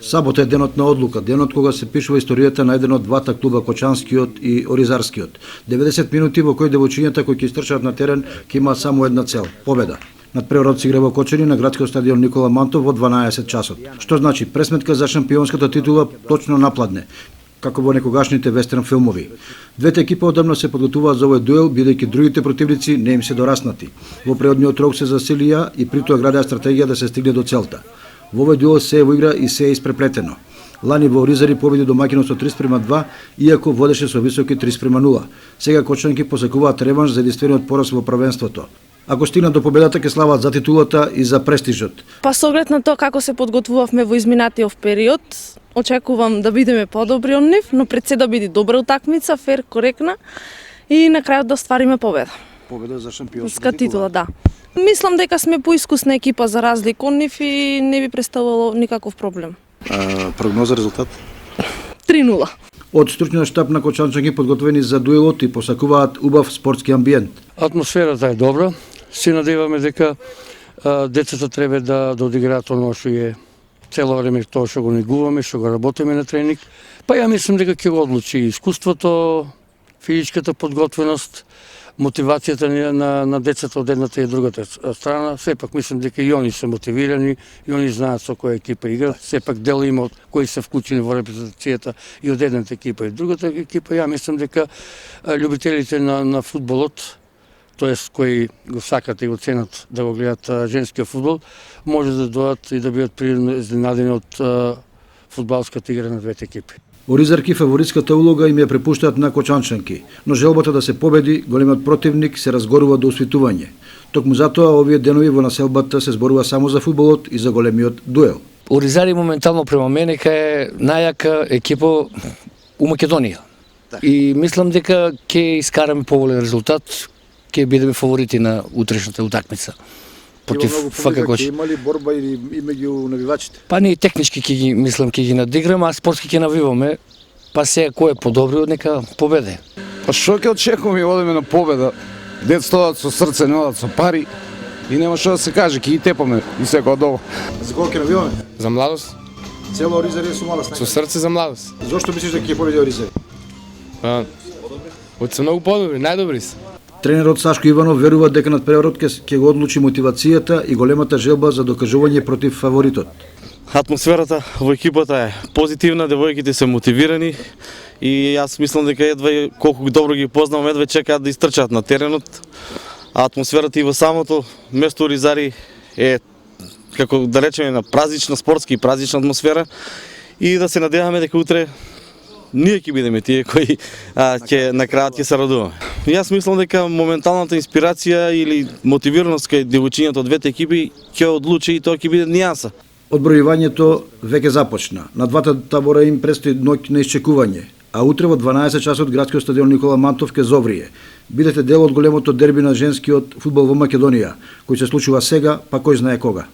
Сабота е денот на одлука, денот кога се пишува историјата на еден од двата клуба, Кочанскиот и Оризарскиот. 90 минути во кои девојчињата кои ќе истрчаат на терен ќе имаат само една цел – победа. Надпреварот се игра во Кочани на градскиот стадион Никола Мантов во 12 часот. Што значи пресметка за шампионската титула точно напладне, како во некогашните вестерн филмови. Двете екипи одамна се подготвуваат за овој дуел, бидејќи другите противници не им се дораснати. Во предниот рок се засилија и при тоа градеа стратегија да се стигне до целта. Во овој дуел се е во игра и се е испреплетено. Лани во Оризари победи домаќинот со 3:2, иако водеше со високи 3:0. Сега Кочанки посекуваат реванш за единствениот пораз во првенството. Ако стигнат до победата, ќе слават за титулата и за престижот. Па со оглед на тоа како се подготвувавме во изминатиот период, очекувам да бидеме подобри од нив, но пред се да биде добра утакмица, фер, коректна и на крајот да ствариме победа. Победа за шампионската титула, да. Мислам дека сме поискусна екипа за разлика од нив и не би представувало никаков проблем. Прогноза резултат? 3:0. Од стручниот штаб на Кочанчанки подготвени за дуелот и посакуваат убав спортски амбиент. Атмосферата е добра. Се надеваме дека децата треба да одиграат оно што е цело време тоа што го негуваме, што го работиме на тренинг. Па ја мислам дека ќе го одлучи искуството, физичката подготвеност, мотивацијата на децата од едната и другата страна. Сепак мислам дека и они се мотивирани, и они знаат со која екипа играат. Сепак дел има од кои се вклучени во репрезентацијата и од едната екипа и другата екипа. Ја мислам дека љубителите на фудбалот, тоест кои го сакат и го ценат да го гледат женскиот фудбал, може да дојдат и да бидат пријатно изненадени од фудбалската игра на двете екипи. Оризарки фаворитската улога им ја препуштаат на Кочанчанки, но желбата да се победи големиот противник се разгорува до усвитување. Токму затоа овие денови во населбата се зборува само за фудбалот и за големиот дуел. Оризари моментално према мене е најака екипа у Македонија. И мислам дека ќе искараме поволен резултат, ќе бидеме фаворити на утрешната утакмица. Против ФК Коч. Има ли борба или меѓу навивачите? Па ние технички ќе ги надиграме, а спортски ќе навиваме. Па сега кој е подобри, нека победе. Па што ќе очекуваме, одиме на победа. Децата одат со срце, не одат со пари и нема што да се каже, ќе ги тепаме и секој долу. За кого ќе навиваме? За младост. Цело Оризари со мала Со срце за младост. Зошто мислиш дека ќе победи Оризари? Па, се многу подобри, најдобри се. Тренерот Сашко Иванов верува дека надпреварот ќе го одлучи мотивацијата и големата желба за докажување против фаворитот. Атмосферата во екипата е позитивна, девојките се мотивирани и јас мислам дека едва колку добро ги познавам, едва чекаат да истрчаат на теренот. А атмосферата и во самото место Оризари е, како да речеме, на празнична, спортски и празнична атмосфера и да се надеваме дека утре ние ќе бидеме тие кои ќе на крајот ќе се радуваме. Јас мислам дека моменталната инспирација или мотивираност кај девојчињата од двете екипи ќе одлучи и тоа ќе биде нијанса. Одбројувањето веќе започна. На двата табора им престои ноќ на исчекување, а утре во 12 часот градскиот стадион Никола Мантов ке зоврие. Бидете дел од големото дерби на женскиот фудбал во Македонија, кој се случува сега, па кој знае кога.